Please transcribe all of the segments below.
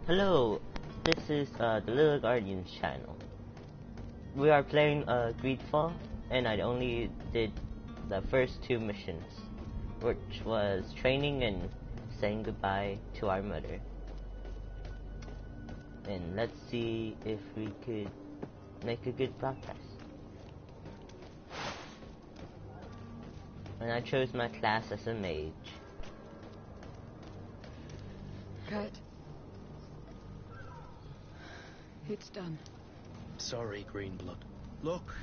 Hello, this is the Little Guardians channel. We are playing Greedfall, and I only did the first 2 missions, which was training and saying goodbye to our mother. And let's see if we could make a good progress. And I chose my class as a mage. Kurt. It's done. Sorry, Greenblood. Look,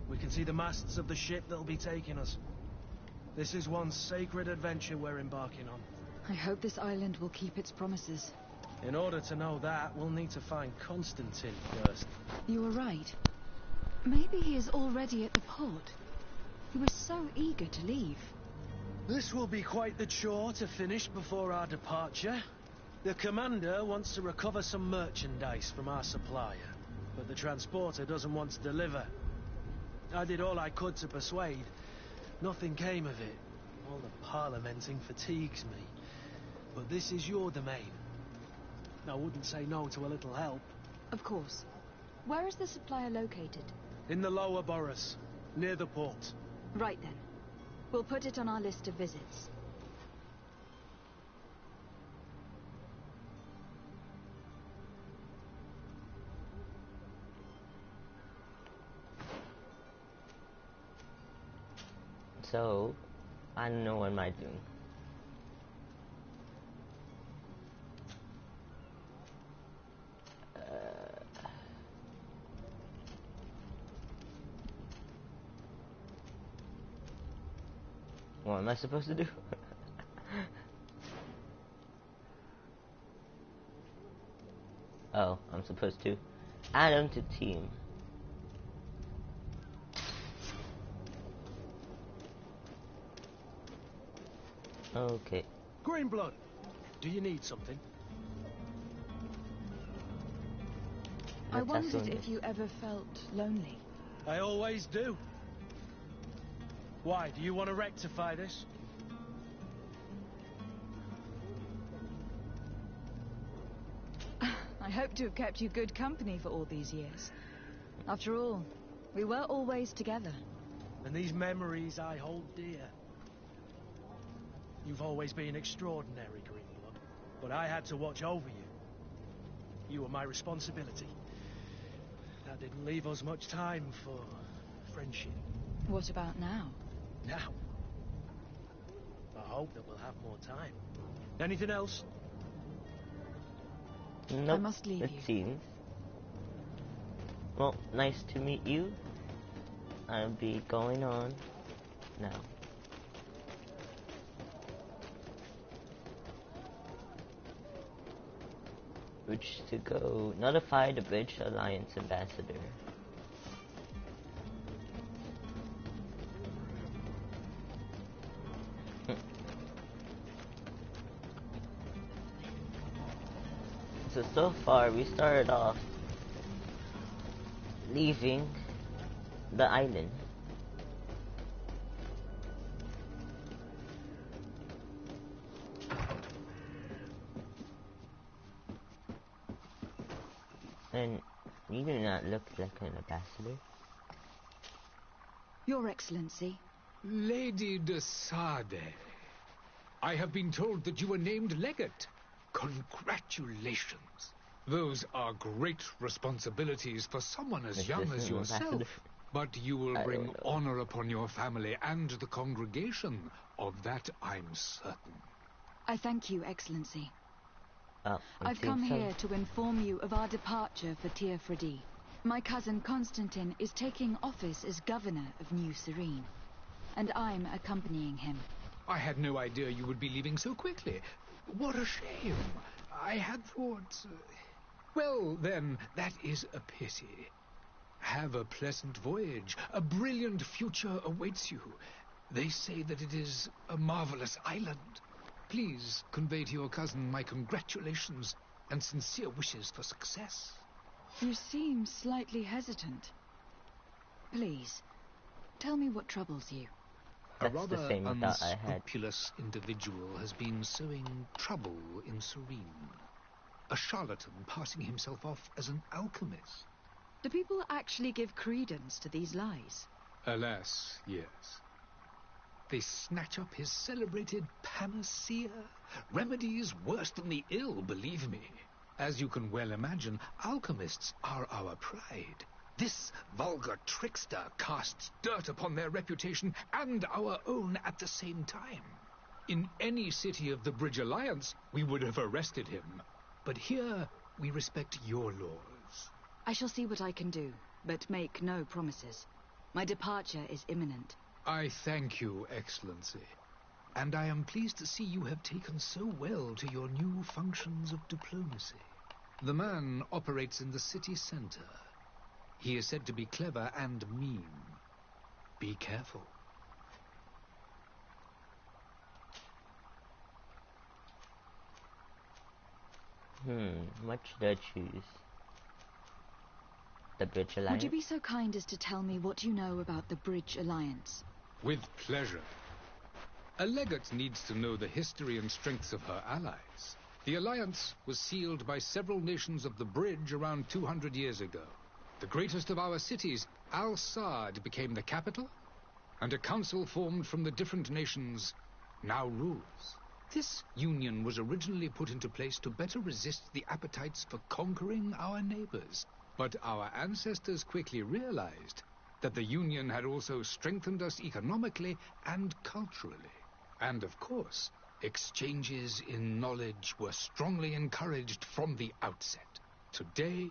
we can see the masts of the ship that'll be taking us. This is one sacred adventure we're embarking on. I hope this island will keep its promises. In order to know that, we'll need to find Constantine first. You were right. Maybe he is already at the port. He was so eager to leave. This will be quite the chore to finish before our departure. The commander wants to recover some merchandise from our supplier, but the transporter doesn't want to deliver. I did all I could to persuade. Nothing came of it. All the parliamenting fatigues me. But this is your domain. I wouldn't say no to a little help. Of course. Where is the supplier located? In the lower boroughs, near the port. Right then. We'll put it on our list of visits. So, I don't know what am I doing. What am I supposed to do? Oh, I'm supposed to add them to team. Okay. Greenblood, do you need something? I wondered if you ever felt lonely. I always do. Why, do you want to rectify this? I hope to have kept you good company for all these years. After all, we were always together. And these memories I hold dear. You've always been extraordinary, Greenblood, but I had to watch over you. You were my responsibility. That didn't leave us much time for friendship. What about now? Now, I hope that we'll have more time. Anything else? Nope, I must leave it you. seems. Well, nice to meet you. I'll be going on now. Which to go? Notify the Bridge Alliance ambassador. So far we started off leaving the island. And you do not look like an ambassador. Your Excellency. Lady de Sade, I have been told that you were named legate. Congratulations. Those are great responsibilities for someone as young as yourself. But you will bring honor upon your family and the congregation. Of that I'm certain. I thank you, Excellency. Oh, I've come here to inform you of our departure for Teofredi. My cousin Constantine is taking office as governor of New Serene, and I'm accompanying him. I had no idea you would be leaving so quickly. What a shame. I had thought... Well, then, that is a pity. Have a pleasant voyage. A brilliant future awaits you. They say that it is a marvelous island. Please convey to your cousin my congratulations and sincere wishes for success. You seem slightly hesitant. Please, tell me what troubles you. A rather unscrupulous individual has been sowing trouble in Serene. a charlatan passing himself off as an alchemist. Do people actually give credence to these lies? Alas, yes. They snatch up his celebrated panacea, remedies worse than the ill, believe me. As you can well imagine, alchemists are our pride. This vulgar trickster casts dirt upon their reputation and our own at the same time. In any city of the Bridge Alliance, we would have arrested him. But here, we respect your laws. I shall see what I can do, but make no promises. My departure is imminent. I thank you, Excellency. And I am pleased to see you have taken so well to your new functions of diplomacy. The man operates in the city center. He is said to be clever and mean. Be careful. What should I choose? The Bridge Alliance? Would you be so kind as to tell me what you know about the Bridge Alliance? With pleasure. A legate needs to know the history and strengths of her allies. The alliance was sealed by several nations of the Bridge around 200 years ago. The greatest of our cities, Al-Saad, became the capital, and a council formed from the different nations now rules. This union was originally put into place to better resist the appetites for conquering our neighbors. But our ancestors quickly realized that the union had also strengthened us economically and culturally. And of course, exchanges in knowledge were strongly encouraged from the outset. Today,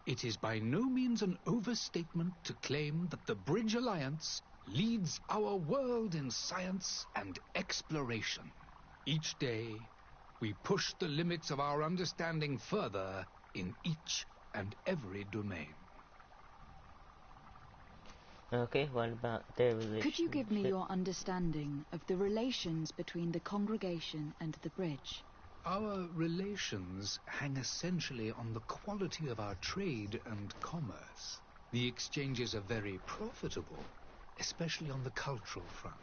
it is by no means an overstatement to claim that the Bridge Alliance leads our world in science and exploration. Each day, we push the limits of our understanding further in each and every domain. Okay, what about their relationship? Could you give me your understanding of the relations between the congregation and the Bridge? Our relations hang essentially on the quality of our trade and commerce. The exchanges are very profitable, especially on the cultural front.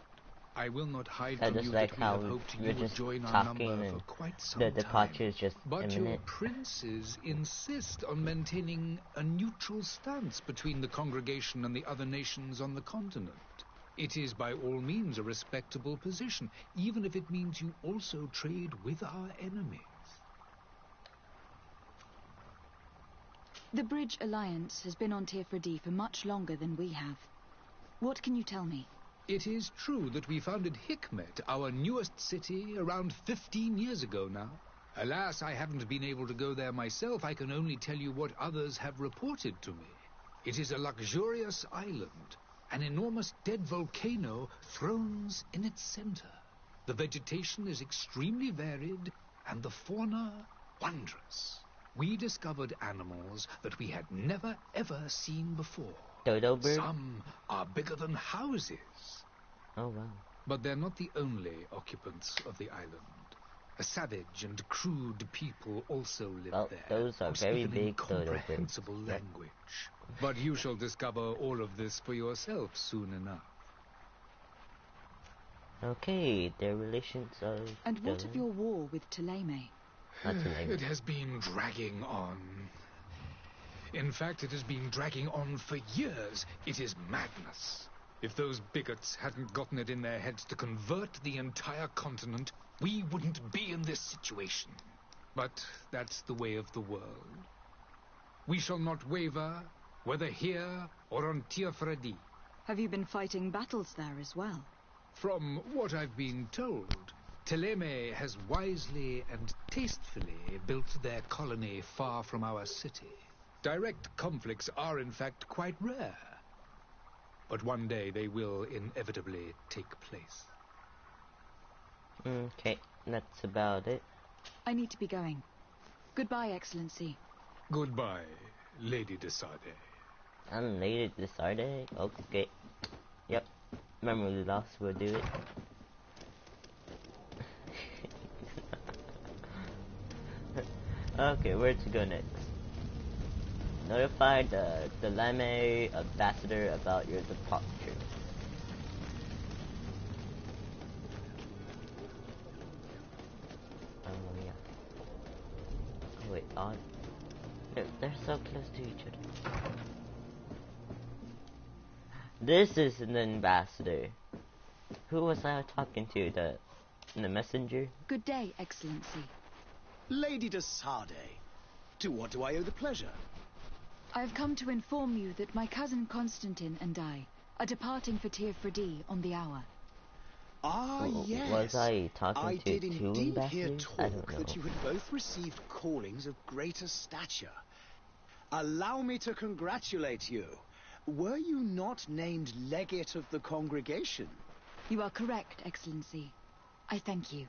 I will not hide from you like that we how have hoped you we're would just join our talking number and for quite some the time. departure is just But your imminent. princes insist on maintaining a neutral stance between the congregation and the other nations on the continent. It is by all means a respectable position, even if it means you also trade with our enemies. The Bridge Alliance has been on Tirfredi for much longer than we have. What can you tell me? It is true that we founded Hikmet, our newest city, around 15 years ago now. Alas, I haven't been able to go there myself. I can only tell you what others have reported to me. It is a luxurious island. An enormous dead volcano thrones in its center. The vegetation is extremely varied, and the fauna wondrous. We discovered animals that we had never ever seen before. Dodo bird? Some are bigger than houses. Oh wow. But they're not the only occupants of the island. A savage and crude people also live there. Those are who very speak an big dodo birds. incomprehensible language. But you shall discover all of this for yourself soon enough. Okay, their relations are... And what of your war with Ptolemy? It has been dragging on. In fact, it has been dragging on for years. It is madness. If those bigots hadn't gotten it in their heads to convert the entire continent, we wouldn't be in this situation. But that's the way of the world. We shall not waver, whether here or on Tirfredi. Have you been fighting battles there as well? From what I've been told, Ptolemy has wisely and tastefully built their colony far from our city. Direct conflicts are, in fact, quite rare. But one day they will inevitably take place. Okay, that's about it. I need to be going. Goodbye, Excellency. Goodbye, Lady de Sade. I'm Lady de Sade. Okay. Yep. Memory loss will do it. Okay, where to go next? Notify the Lame ambassador about your departure. Oh yeah. Oh wait. odd. They're so close to each other. This is an ambassador. Who was I talking to? The messenger? Good day, Excellency. Lady de Sade, to what do I owe the pleasure? I have come to inform you that my cousin Constantine and I are departing for Tir-Fredi on the hour. Ah, yes. Was I talking to did two indeed hear ambassadors? I don't talk know. that you had both received callings of greater stature. Allow me to congratulate you. Were you not named legate of the congregation? You are correct, Excellency. I thank you.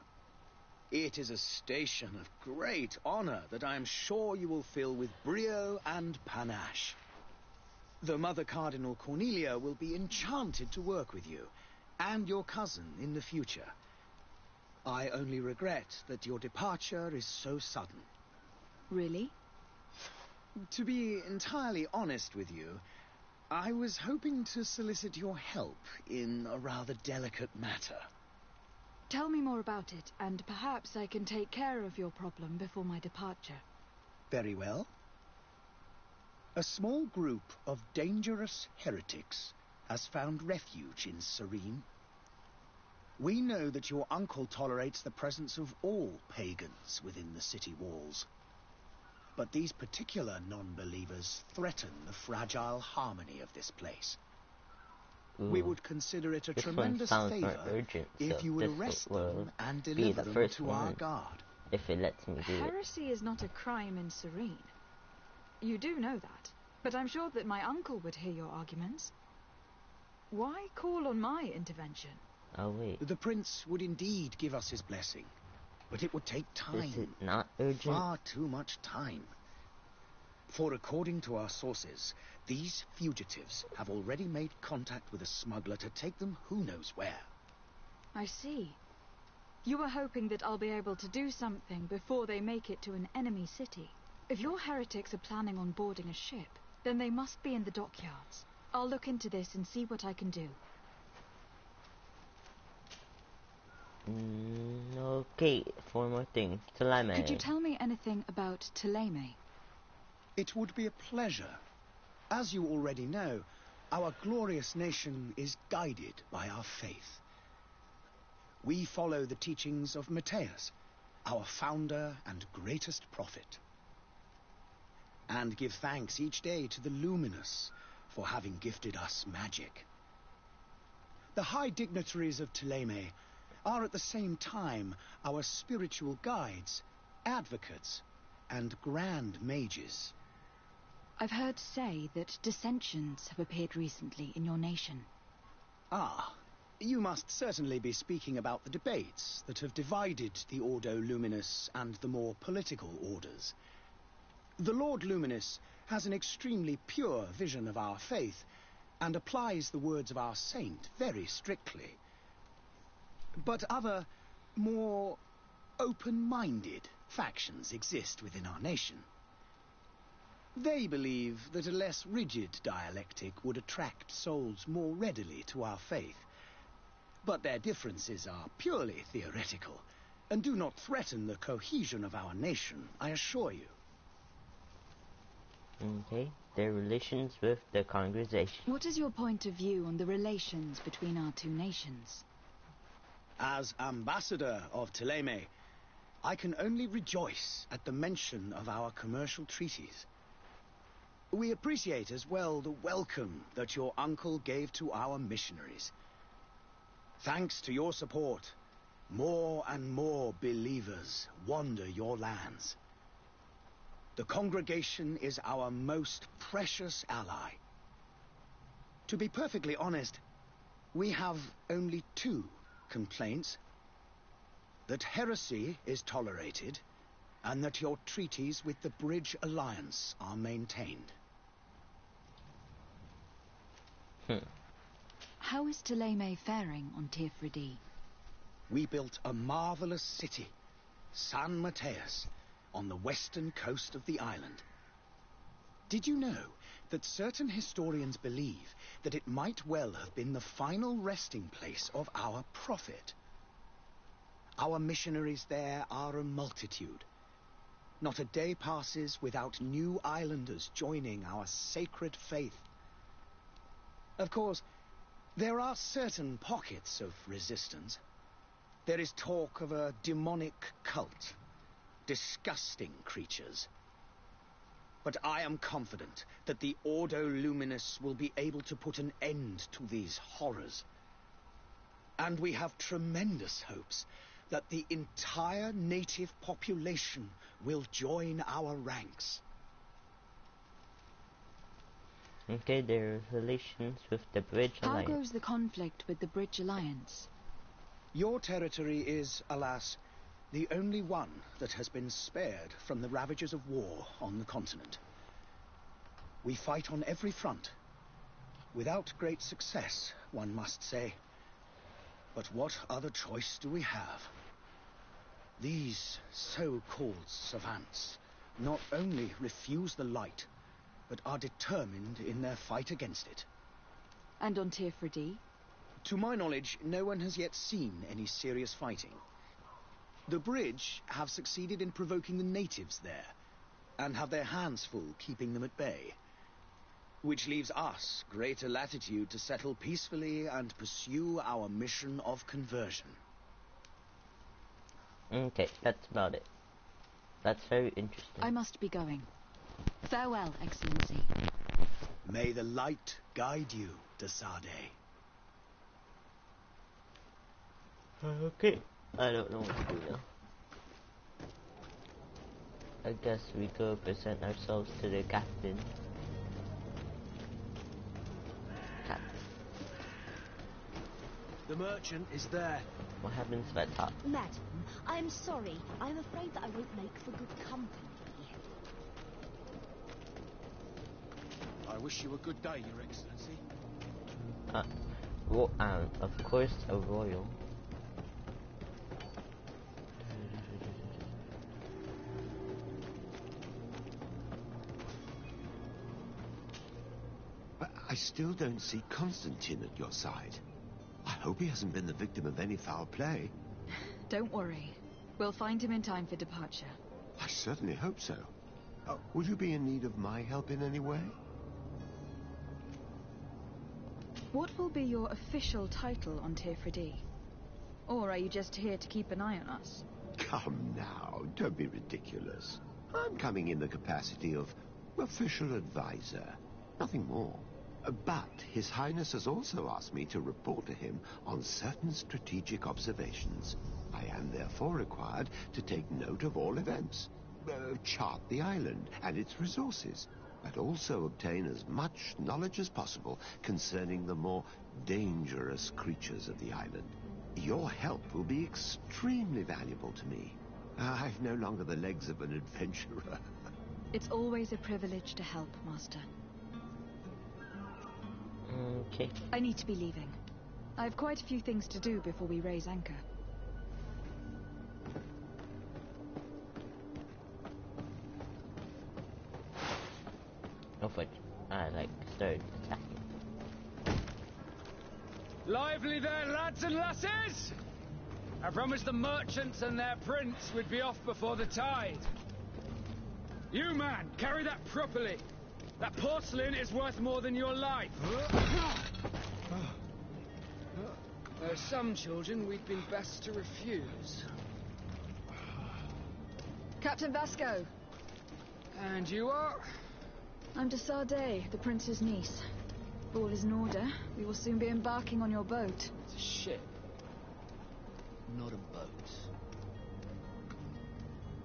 It is a station of great honor that I am sure you will fill with brio and panache. The Mother Cardinal Cornelia will be enchanted to work with you, and your cousin in the future. I only regret that your departure is so sudden. Really? To be entirely honest with you, I was hoping to solicit your help in a rather delicate matter. Tell me more about it, and perhaps I can take care of your problem before my departure. Very well. A small group of dangerous heretics has found refuge in Serene. We know that your uncle tolerates the presence of all pagans within the city walls. But these particular non-believers threaten the fragile harmony of this place. We would consider it a This one tremendous sounds more favor urgent, if so you would this arrest will them and be deliver the them first to our one. guard. If it lets me do it. Heresy is not a crime in Serene. You do know that, but I'm sure that my uncle would hear your arguments. Why call on my intervention? Oh wait, The prince would indeed give us his blessing, but it would take time. is it not urgent? Far too much time. For according to our sources, these fugitives have already made contact with a smuggler to take them who knows where. I see. You were hoping that I'll be able to do something before they make it to an enemy city. If your heretics are planning on boarding a ship, then they must be in the dockyards. I'll look into this and see what I can do. Okay, four more things. Talame. Could you tell me anything about Talame? It would be a pleasure. As you already know, our glorious nation is guided by our faith. We follow the teachings of Matthias, our founder and greatest prophet, and give thanks each day to the Luminous for having gifted us magic. The high dignitaries of Thélème are at the same time our spiritual guides, advocates, and grand mages. I've heard say that dissensions have appeared recently in your nation. Ah, you must certainly be speaking about the debates that have divided the Ordo Luminous and the more political orders. The Lord Luminous has an extremely pure vision of our faith and applies the words of our saint very strictly. But other, more open-minded factions exist within our nation. They believe that a less rigid dialectic would attract souls more readily to our faith. But their differences are purely theoretical and do not threaten the cohesion of our nation, I assure you. Okay, their relations with the congregation. What is your point of view on the relations between our two nations? As ambassador of Thélème, I can only rejoice at the mention of our commercial treaties. We appreciate as well the welcome that your uncle gave to our missionaries. Thanks to your support, more and more believers wander your lands. The congregation is our most precious ally. To be perfectly honest, we have only two complaints: that heresy is tolerated, and that your treaties with the Bridge Alliance are maintained. How is Thélème faring on Tir-Fredi? We built a marvelous city, San Matthias, on the western coast of the island. Did you know that certain historians believe that it might well have been the final resting place of our prophet? Our missionaries there are a multitude. Not a day passes without new islanders joining our sacred faith. Of course, there are certain pockets of resistance. There is talk of a demonic cult. Disgusting creatures. But I am confident that the Ordo Luminous will be able to put an end to these horrors. And we have tremendous hopes that the entire native population will join our ranks. Okay, their relations with the Bridge How Alliance. goes the conflict with the Bridge Alliance? Your territory is, alas, the only one that has been spared from the ravages of war on the continent. We fight on every front. Without great success, one must say. But what other choice do we have? These so-called savants not only refuse the light, but are determined in their fight against it. And on Tirfredi? To my knowledge, no one has yet seen any serious fighting. The Bridge have succeeded in provoking the natives there, and have their hands full keeping them at bay. Which leaves us greater latitude to settle peacefully and pursue our mission of conversion. Okay, that's about it. That's very interesting. I must be going. Farewell, Excellency. May the light guide you, Desade. Okay, I don't know what to do now. I guess we go present ourselves to the captain. The merchant is there. What happens if I talk? Madam, I'm sorry. I'm afraid that I won't make for good company. I wish you a good day, Your Excellency. Of course, a royal. I still don't see Constantine at your side. I hope he hasn't been the victim of any foul play. Don't worry. We'll find him in time for departure. I certainly hope so. Will you be in need of my help in any way? What will be your official title on Tirfredi? Or are you just here to keep an eye on us? Come now, don't be ridiculous. I'm coming in the capacity of official advisor, nothing more. But His Highness has also asked me to report to him on certain strategic observations. I am therefore required to take note of all events, chart the island and its resources, but also obtain as much knowledge as possible concerning the more dangerous creatures of the island. Your help will be extremely valuable to me. I've no longer the legs of an adventurer. It's always a privilege to help, Master. Okay. I need to be leaving. I have quite a few things to do before we raise anchor. Oh, but I started attacking. Lively there, lads and lasses! I promised the merchants and their prince we'd be off before the tide. You, man, carry that properly. That porcelain is worth more than your life. There are some children we'd been best to refuse. Captain Vasco! And you are? I'm Desade, the prince's niece. If all is in order, we will soon be embarking on your boat. It's a ship, not a boat.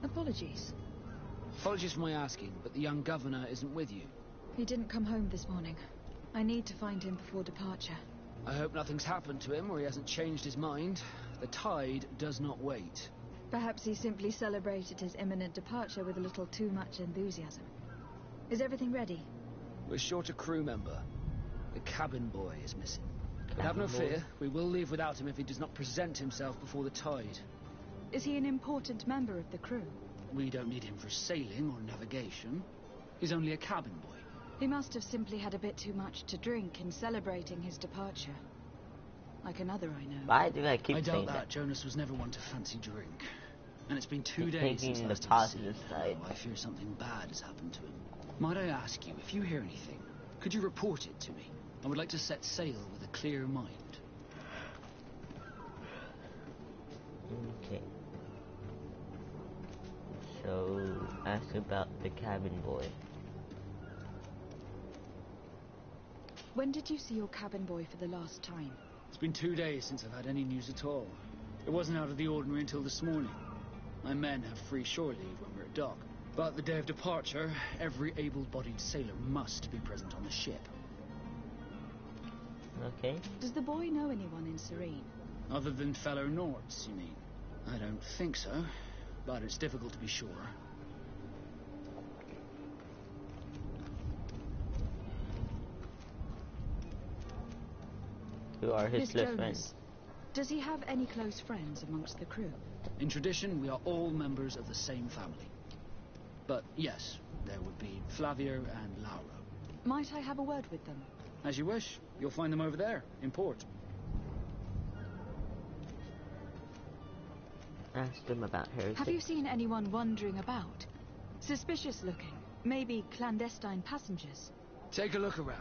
Apologies. Apologies for my asking, but the young governor isn't with you. He didn't come home this morning. I need to find him before departure. I hope nothing's happened to him or he hasn't changed his mind. The tide does not wait. Perhaps he simply celebrated his imminent departure with a little too much enthusiasm. Is everything ready? We're short a crew member. The cabin boy is missing. But have no fear, we will leave without him if he does not present himself before the tide. Is he an important member of the crew? We don't need him for sailing or navigation. He's only a cabin boy. He must have simply had a bit too much to drink in celebrating his departure. Like another I know. Why do I keep I saying doubt that? Jonas was never one to fancy drink. And it's been 2 days taking since the last positive I've seen. side. Oh, I fear something bad has happened to him. Might I ask you, if you hear anything, could you report it to me? I would like to set sail with a clear mind. Okay. So, ask about the cabin boy. When did you see your cabin boy for the last time? It's been 2 days since I've had any news at all. It wasn't out of the ordinary until this morning. My men have free shore leave when we're at dock. But the day of departure, every able-bodied sailor must be present on the ship. Okay. Does the boy know anyone in Serene? Other than fellow Nords, you mean? I don't think so, but it's difficult to be sure. Who are his This close Jonas, friends? does he have any close friends amongst the crew? In tradition, we are all members of the same family. But yes, there would be Flavio and Laura. Might I have a word with them? As you wish. You'll find them over there, in port. Ask them about heretics. Have you seen anyone wandering about? Suspicious looking. Maybe clandestine passengers. Take a look around.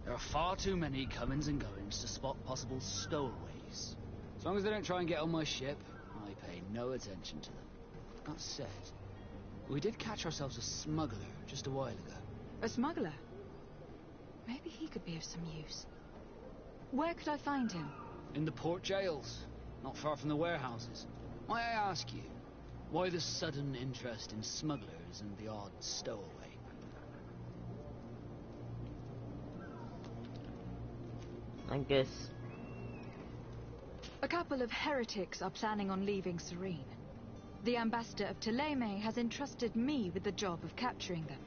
There are far too many comings and goings to spot possible stowaways. As long as they don't try and get on my ship, I pay no attention to them. That said, we did catch ourselves a smuggler just a while ago. A smuggler? Maybe he could be of some use. Where could I find him? In the port jails, not far from the warehouses. May I ask you, why the sudden interest in smugglers and the odd stowaway? I guess. A couple of heretics are planning on leaving Serene. The ambassador of Thélème has entrusted me with the job of capturing them.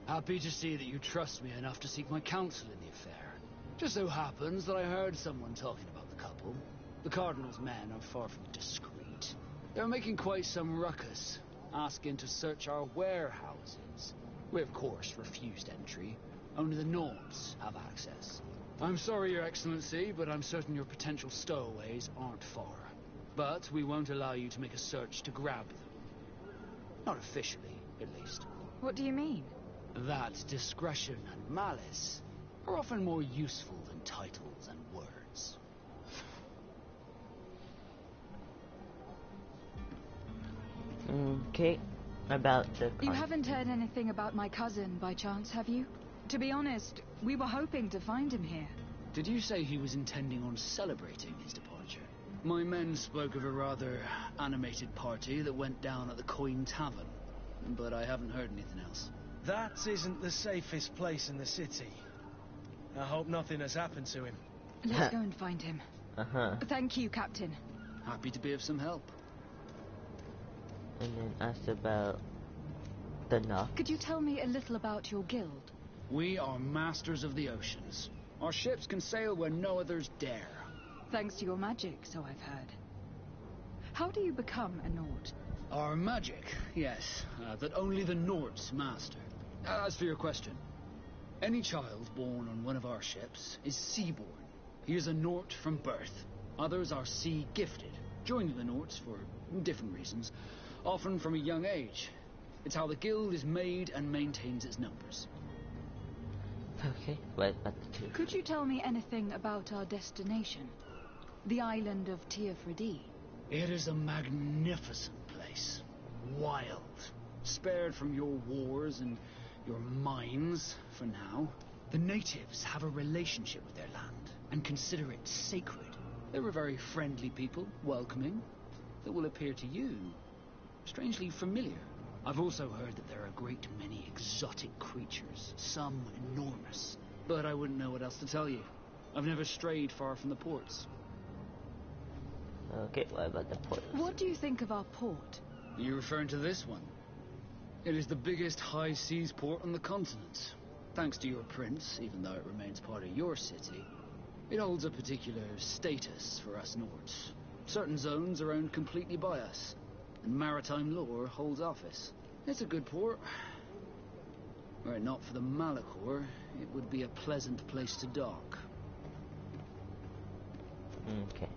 Happy to see that you trust me enough to seek my counsel in the affair. Just so happens that I heard someone talking about the couple. The Cardinal's men are far from discreet. They're making quite some ruckus, asking to search our warehouses. We, of course, refused entry. Only the Nords have access. I'm sorry, Your Excellency, but I'm certain your potential stowaways aren't far. But we won't allow you to make a search to grab them. Not officially, at least. What do you mean? That discretion and malice are often more useful than titles and words. Okay. About the You haven't heard anything about my cousin, by chance, have you? To be honest, we were hoping to find him here. Did you say he was intending on celebrating his departure? My men spoke of a rather animated party that went down at the Coin Tavern, but I haven't heard anything else. That isn't the safest place in the city. I hope nothing has happened to him. Let's go and find him. Uh-huh. Thank you, Captain. Happy to be of some help. And then asked about the knock. Could you tell me a little about your guild? We are masters of the oceans. Our ships can sail where no others dare. Thanks to your magic, so I've heard. How do you become a Nord? Our magic, yes, that only the Nords master. As for your question, any child born on one of our ships is seaborn. He is a Nord from birth. Others are sea-gifted, joining the Nords for different reasons, often from a young age. It's how the guild is made and maintains its numbers. Okay, what about the two? Could you tell me anything about our destination? The island of Teofredi. It is a magnificent place. Wild. Spared from your wars and your mines, for now. The natives have a relationship with their land and consider it sacred. They're a very friendly people, welcoming, that will appear to you strangely familiar. I've also heard that there are a great many exotic creatures, some enormous. But I wouldn't know what else to tell you. I've never strayed far from the ports. Okay, what about the port? What do you think of our port? Are you referring to this one? It is the biggest high seas port on the continent. Thanks to your prince, even though it remains part of your city, it holds a particular status for us Nords. Certain zones are owned completely by us, and maritime law holds office. It's a good port. Were it not for the Malachor, it would be a pleasant place to dock. Okay.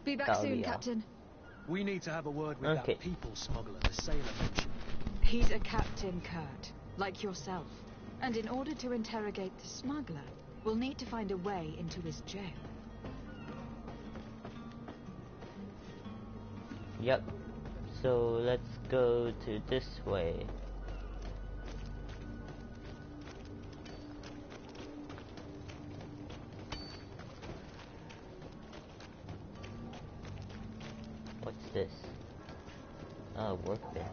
Be back That'll soon, be all. Captain. We need to have a word with Okay. that people smuggler the sailor mentioned. He's a Captain Kurt, like yourself. And in order to interrogate the smuggler, we'll need to find a way into his jail. Yep. So let's go to this way. What's this? Oh, workbench.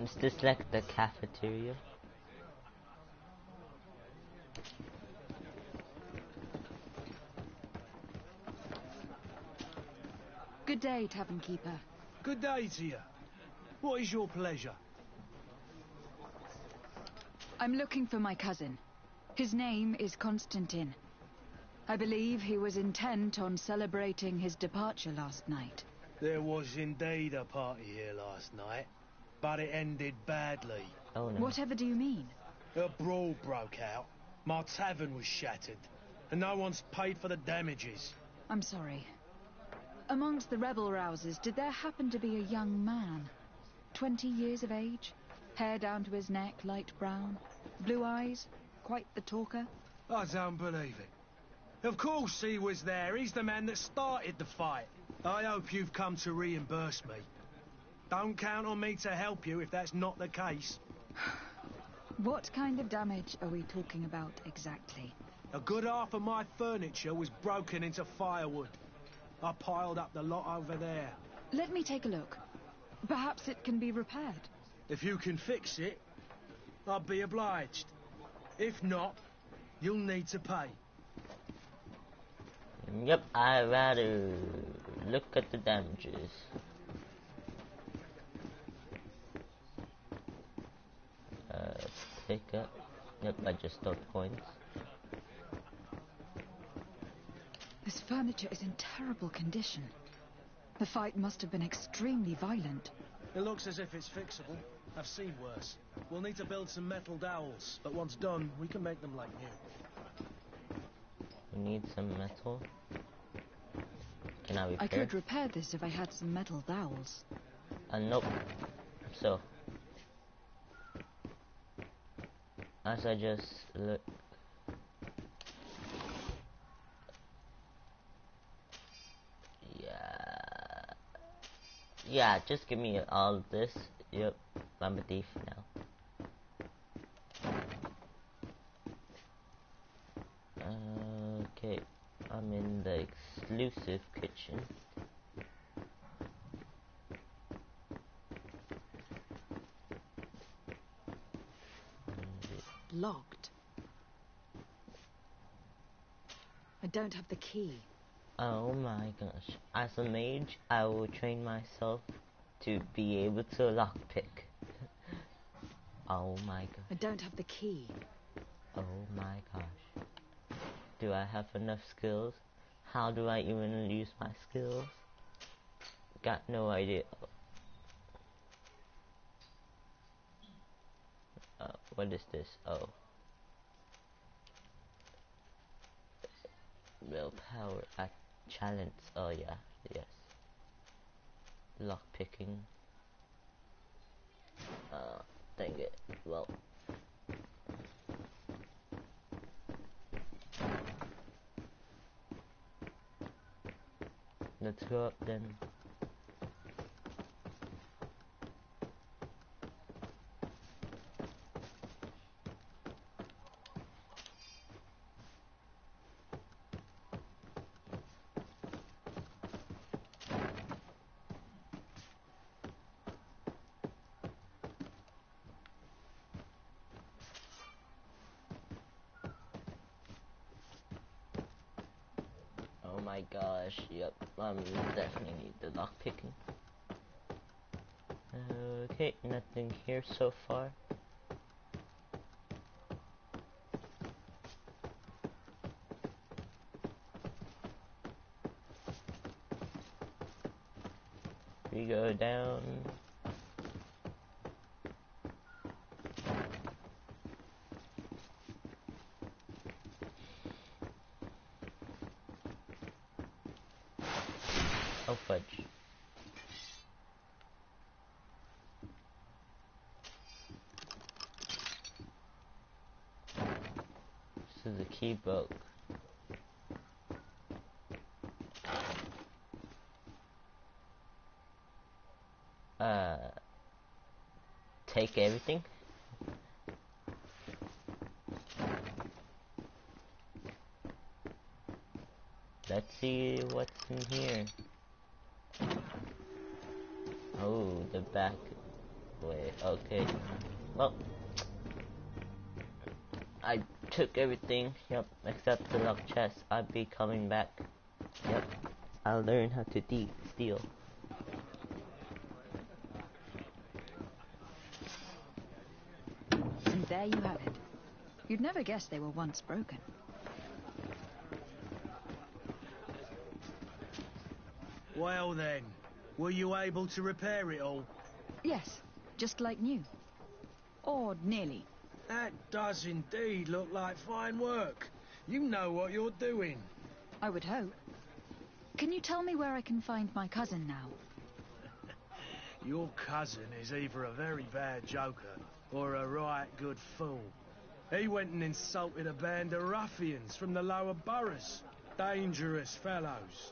Is this like the cafeteria? Good day, Tavern Keeper. Good day to you. What is your pleasure? I'm looking for my cousin. His name is Constantine. I believe he was intent on celebrating his departure last night. There was indeed a party here last night, but it ended badly. Oh no. Whatever do you mean? A brawl broke out. My tavern was shattered, and no one's paid for the damages. I'm sorry. Amongst the rebel rousers, did there happen to be a young man? 20 years of age? Hair down to his neck, light brown? Blue eyes? Quite the talker? I don't believe it. Of course he was there. He's the man that started the fight. I hope you've come to reimburse me. Don't count on me to help you if that's not the case. What kind of damage are we talking about exactly? A good half of my furniture was broken into firewood. I piled up the lot over there. Let me take a look. Perhaps it can be repaired. If you can fix it, I'd be obliged. If not, you'll need to pay. Yep, I'd rather look at the damages. Pick up. Yep, I just stole coins. This furniture is in terrible condition. The fight must have been extremely violent. It looks as if it's fixable. I've seen worse. We'll need to build some metal dowels, but once done, we can make them like new. We need some metal. Can I repair? I could repair this if I had some metal dowels. Nope. So, as I just look, yeah, just give me all this. Yep, I'm a thief now. Okay, I'm in the exclusive kitchen. Locked. I don't have the key. Oh my gosh. As a mage, I will train myself to be able to lockpick. Oh my god. I don't have the key. Oh my gosh. Do I have enough skills? How do I even use my skills? Got no idea. What is this? Oh. Willpower at challenge. Oh yeah, yes. Lockpicking. Dang it. Well. Let's go up then. Oh my gosh, yep, definitely need the lockpicking. Okay, nothing here so far. We go down. Oh fudge. So the key broke. Take everything? Let's see what's in here. Oh, the back way. Okay. Well, I took everything. Yep, except the lock chest. I'll be coming back. Yep. I'll learn how to steal. And there you have it. You'd never guess they were once broken. Well then, were you able to repair it all? Yes, just like new. Or nearly. That does indeed look like fine work. You know what you're doing. I would hope. Can you tell me where I can find my cousin now? Your cousin is either a very bad joker or a right good fool. He went and insulted a band of ruffians from the lower boroughs. Dangerous fellows.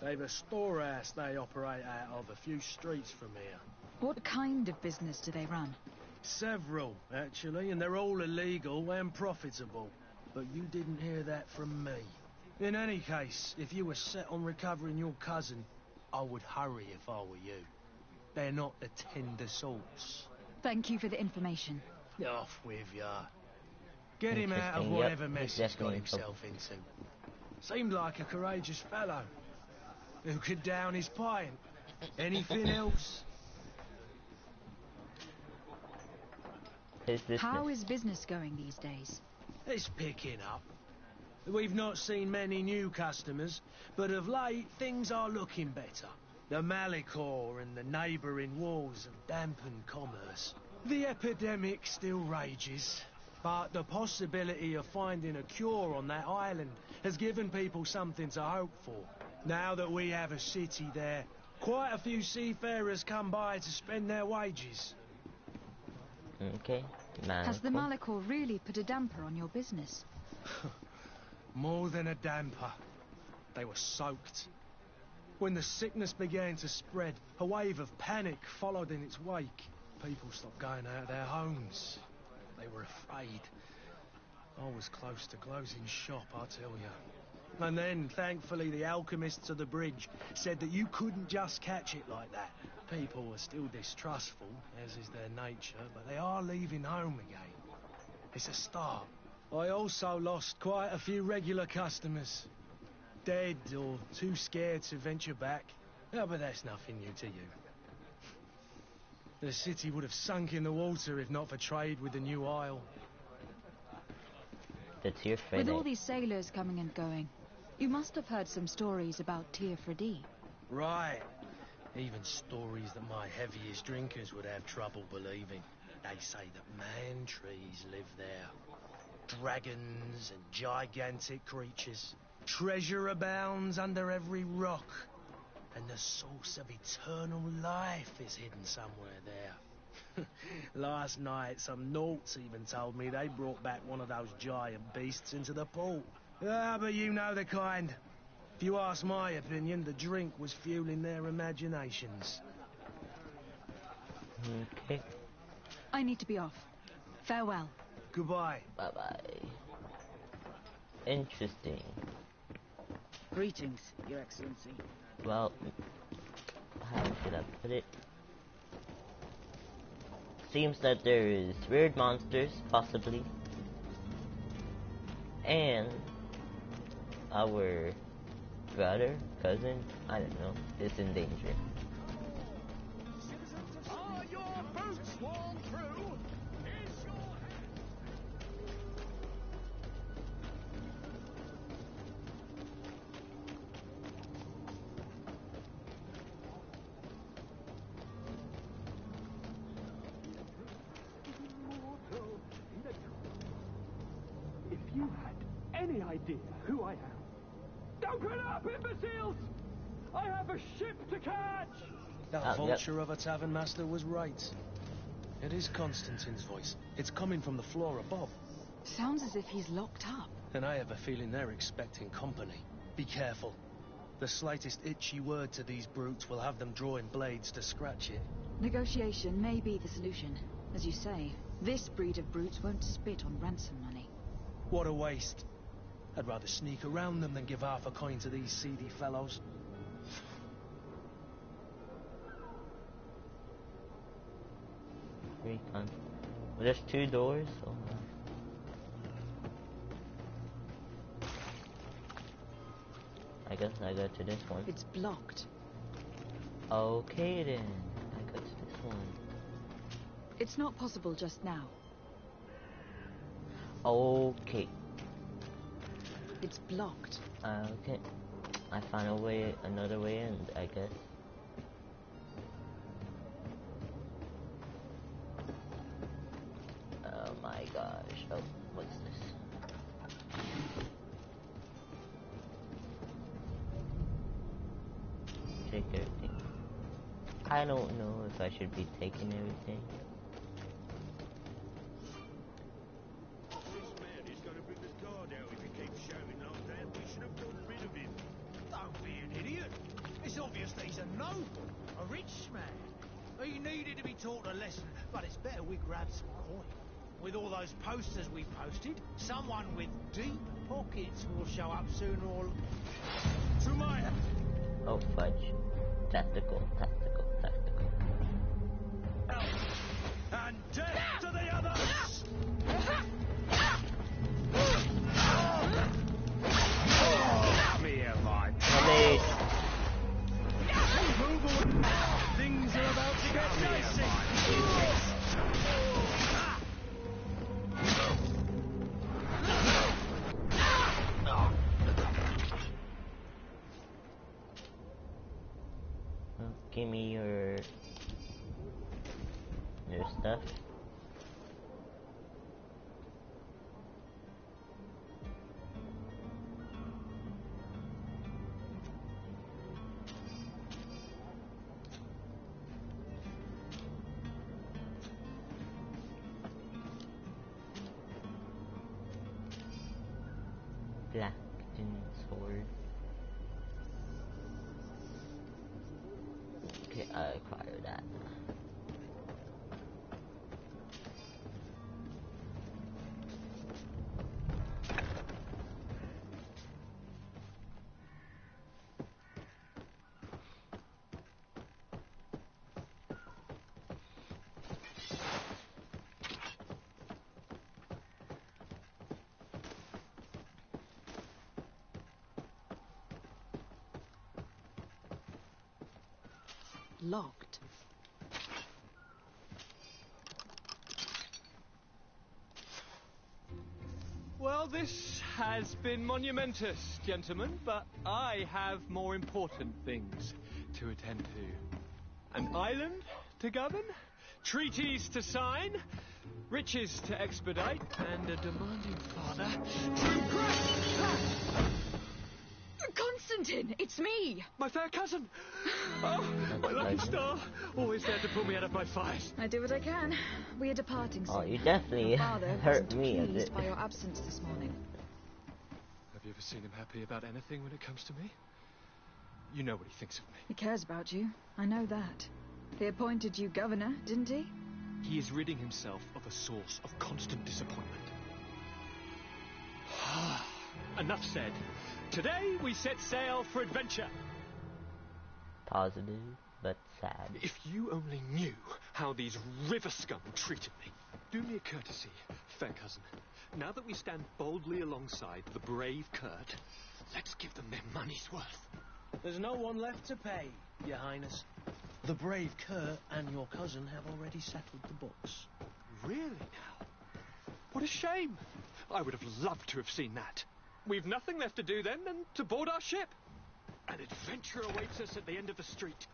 They've a storehouse they operate out of a few streets from here. What kind of business do they run? Several, actually, and they're all illegal and profitable. But you didn't hear that from me. In any case, if you were set on recovering your cousin, I would hurry if I were you. They're not the tender sorts. Thank you for the information. Off with ya. Get him out of whatever mess he's got himself into. Seemed like a courageous fellow. Who could down his pint? Anything else? How is business going these days? It's picking up. We've not seen many new customers, but of late things are looking better. The Malicor and the neighbouring wars have dampened commerce. The epidemic still rages, but the possibility of finding a cure on that island has given people something to hope for. Now that we have a city there, quite a few seafarers come by to spend their wages. Okay. Has the Malicor really put a damper on your business? More than a damper. They were soaked. When the sickness began to spread, a wave of panic followed in its wake. People stopped going out of their homes. They were afraid. I was close to closing shop, I tell you. And then, thankfully, the alchemists of the bridge said that you couldn't just catch it like that. People are still distrustful, as is their nature, but they are leaving home again. It's a start. I also lost quite a few regular customers. Dead or too scared to venture back. Oh, but that's nothing new to you. The city would have sunk in the water if not for trade with the new isle. With all these sailors coming and going, you must have heard some stories about Tir Freddy. Right. Even stories that my heaviest drinkers would have trouble believing. They say that man-trees live there. Dragons and gigantic creatures. Treasure abounds under every rock. And the source of eternal life is hidden somewhere there. Last night, some Nauts even told me they brought back one of those giant beasts into the port. Ah, but you know the kind. If you ask my opinion, the drink was fueling their imaginations. Okay. I need to be off. Farewell. Goodbye. Bye-bye. Interesting. Greetings, Your Excellency. Well, how should I put it? Seems that there is weird monsters, possibly. And our brother, cousin, I don't know, is in danger. Are your boots worn through? Is your If you had any idea who I am... Open up, imbeciles! I have have a ship to catch! That Yep. vulture of a tavern master was right. It is Constantine's voice. It's coming from the floor above. Sounds as if he's locked up. And I have a feeling they're expecting company. Be careful. The slightest itchy word to these brutes will have them drawing blades to scratch it. Negotiation may be the solution. As you say, this breed of brutes won't spit on ransom money. What a waste. I'd rather sneak around them than give half a coin to these seedy fellows. Recon. Well, there's 2 doors. Oh my. I guess I go to this one. It's blocked. Okay then. I go to this one. It's not possible just now. Okay. It's blocked. Okay. I found a way, another way in, I guess. Oh my gosh. Oh, what's this? Take everything. I don't know if I should be taking everything. This man is going to bring the guard out if he keeps shouting like that. We should have got rid of him. Don't be an idiot. It's obvious that he's a noble, a rich man. He needed to be taught a lesson, but it's better we grab some coin. With all those posters we posted, someone with deep pockets will show up sooner or later. To my... Oh fudge. Tactical, tactical, tactical. And death to the others! Come here, my... Please. Move away! Things are about to get dicey! Give me your stuff. Black sword. Okay, I acquire that. Locked. Well, this has been monumentous, gentlemen, but I have more important things to attend to. An island to govern, treaties to sign, riches to expedite, and a demanding father to impress. Constantine, it's me! My fair cousin! Oh, my lucky star! Always there to pull me out of my fight. I do what I can. We are departing soon. Oh, you definitely Your father hurt wasn't me a pleased bit. by your absence this morning. Have you ever seen him happy about anything when it comes to me? You know what he thinks of me. He cares about you. I know that. He appointed you governor, didn't he? He is ridding himself of a source of constant disappointment. Enough said. Today we set sail for adventure. Positive, but sad. If you only knew how these river scum treated me. Do me a courtesy, fair cousin. Now that we stand boldly alongside the brave Kurt, let's give them their money's worth. There's no one left to pay, Your Highness. The brave Kurt and your cousin have already settled the books. Really now? What a shame. I would have loved to have seen that. We've nothing left to do then than to board our ship. An adventure awaits us at the end of the street.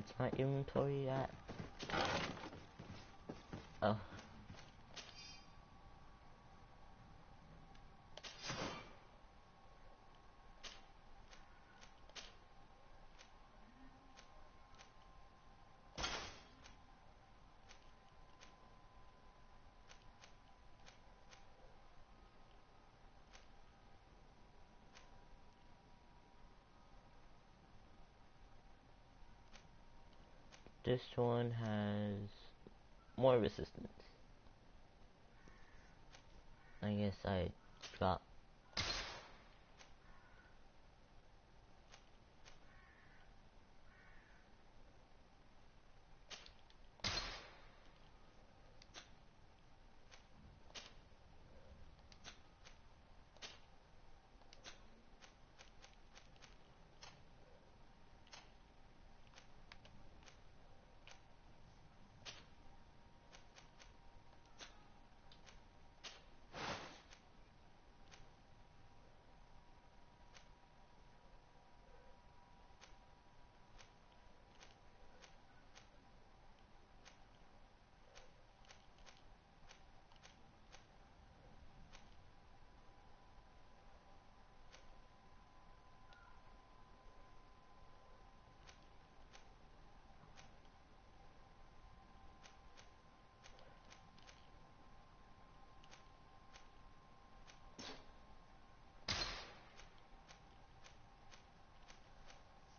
What's my inventory at? Oh. This one has more resistance. I guess I dropped.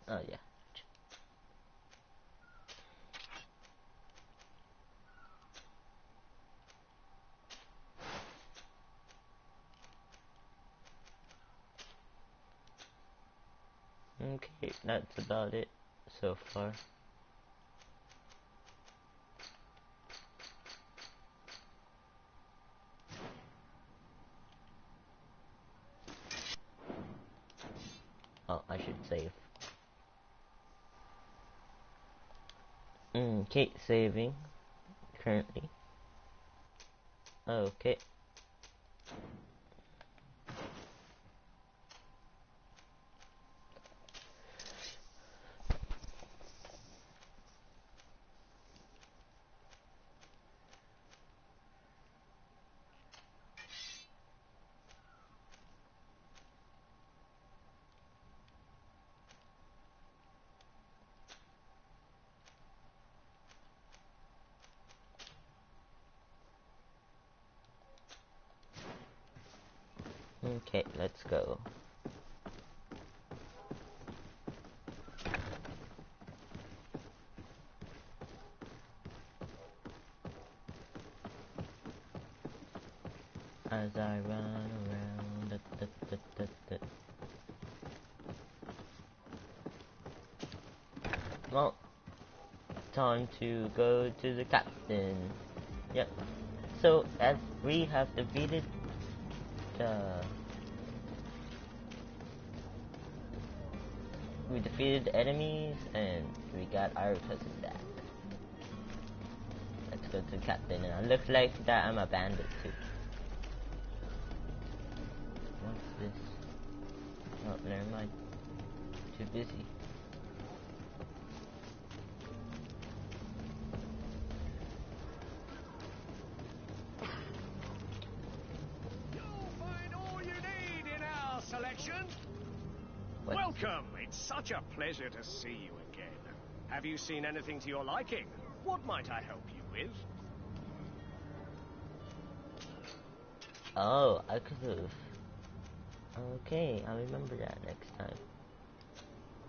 Oh yeah. Okay, that's about it so far. Oh, I should save. Okay, saving currently. Okay. Okay, let's go. As I run around, Well, time to go to the captain. Yep. So, as we have defeated we defeated enemies and we got our cousin back. Let's go to the captain, and it looks like that I'm a bandit too. What's this? Oh, never mind. Too busy. You'll find all you need in our selection. What? Welcome. It's such a pleasure to see you again. Have you seen anything to your liking? What might I help you with? Oh, I could've. Okay, I'll remember that next time.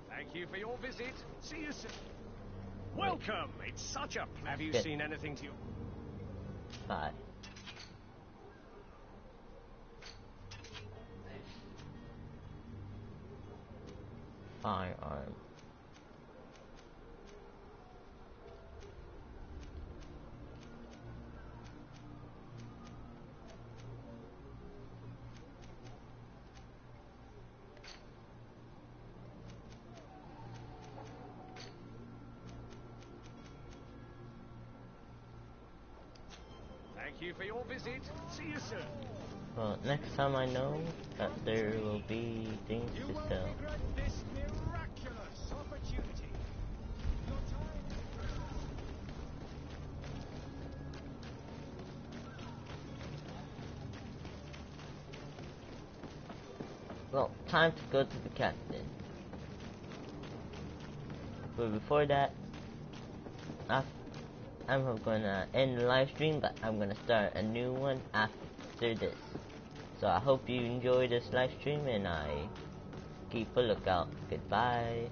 Thank you for your visit. See you soon. Welcome. It's such a pleasure. Have you seen anything to your... Bye. Firearm. Thank you for your visit. See you soon. Well, next time I know that there will be things You to won't sell. regret this miraculous opportunity. Your time Well, time to go to the captain. But before that, I'm gonna end the live stream, but I'm gonna start a new one after this. So I hope you enjoy this live stream, and I keep a lookout. Goodbye.